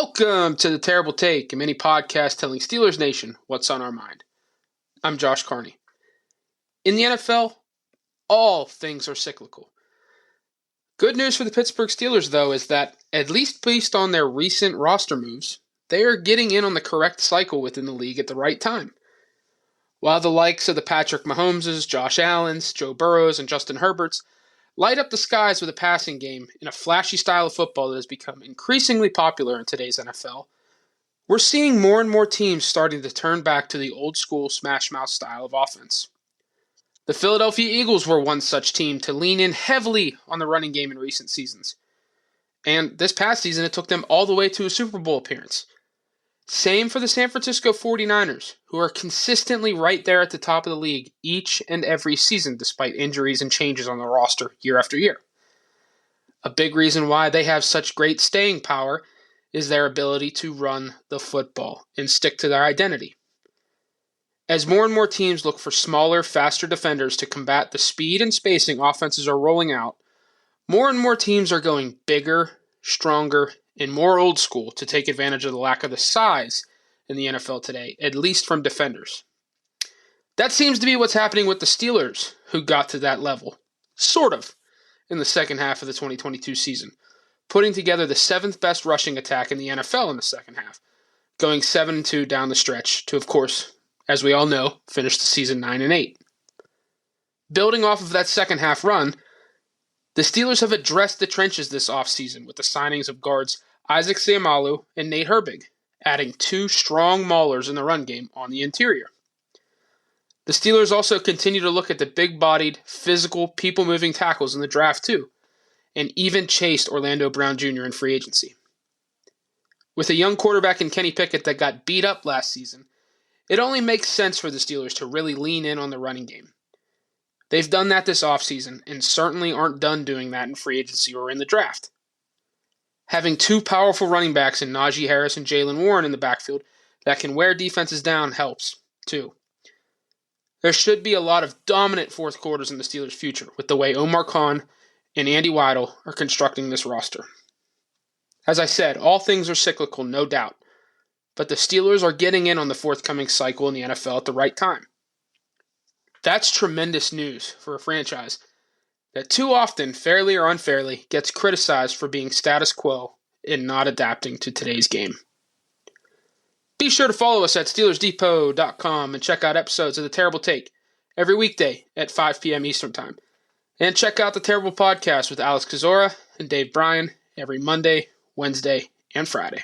Welcome to the Terrible Take, a mini podcast telling Steelers Nation what's on our mind. I'm Josh Carney. In the NFL, all things are cyclical. Good news for the Pittsburgh Steelers, though, is that, at least based on their recent roster moves, they are getting in on the correct cycle within the league at the right time. While the likes of the Patrick Mahomeses, Josh Allens, Joe Burrows, and Justin Herberts light up the skies with a passing game in a flashy style of football that has become increasingly popular in today's NFL, we're seeing more and more teams starting to turn back to the old school smash mouth style of offense. The Philadelphia Eagles were one such team to lean in heavily on the running game in recent seasons. And this past season, it took them all the way to a Super Bowl appearance. Same for the San Francisco 49ers, who are consistently right there at the top of the league each and every season despite injuries and changes on the roster year after year. A big reason why they have such great staying power is their ability to run the football and stick to their identity. As more and more teams look for smaller, faster defenders to combat the speed and spacing offenses are rolling out, more and more teams are going bigger, stronger, and more old school to take advantage of the lack of the size in the NFL today, at least from defenders. That seems to be what's happening with the Steelers, who got to that level, sort of, in the second half of the 2022 season, putting together the 7th best rushing attack in the NFL in the second half, going 7-2 down the stretch to, of course, as we all know, finish the season 9-8. Building off of that second half run, the Steelers have addressed the trenches this offseason with the signings of guards Isaac Seumalo and Nate Herbig, adding 2 strong maulers in the run game on the interior. The Steelers also continue to look at the big-bodied, physical, people-moving tackles in the draft too, and even chased Orlando Brown Jr. in free agency. With a young quarterback in Kenny Pickett that got beat up last season, it only makes sense for the Steelers to really lean in on the running game. They've done that this offseason and certainly aren't done doing that in free agency or in the draft. Having 2 powerful running backs in Najee Harris and Jaylen Warren in the backfield that can wear defenses down helps, too. There should be a lot of dominant fourth quarters in the Steelers' future with the way Omar Khan and Andy Weidl are constructing this roster. As I said, all things are cyclical, no doubt, but the Steelers are getting in on the forthcoming cycle in the NFL at the right time. That's tremendous news for a franchise that too often, fairly or unfairly, gets criticized for being status quo and not adapting to today's game. Be sure to follow us at SteelersDepot.com and check out episodes of The Terrible Take every weekday at 5 p.m. Eastern Time. And check out The Terrible Podcast with Alex Kozora and Dave Bryan every Monday, Wednesday, and Friday.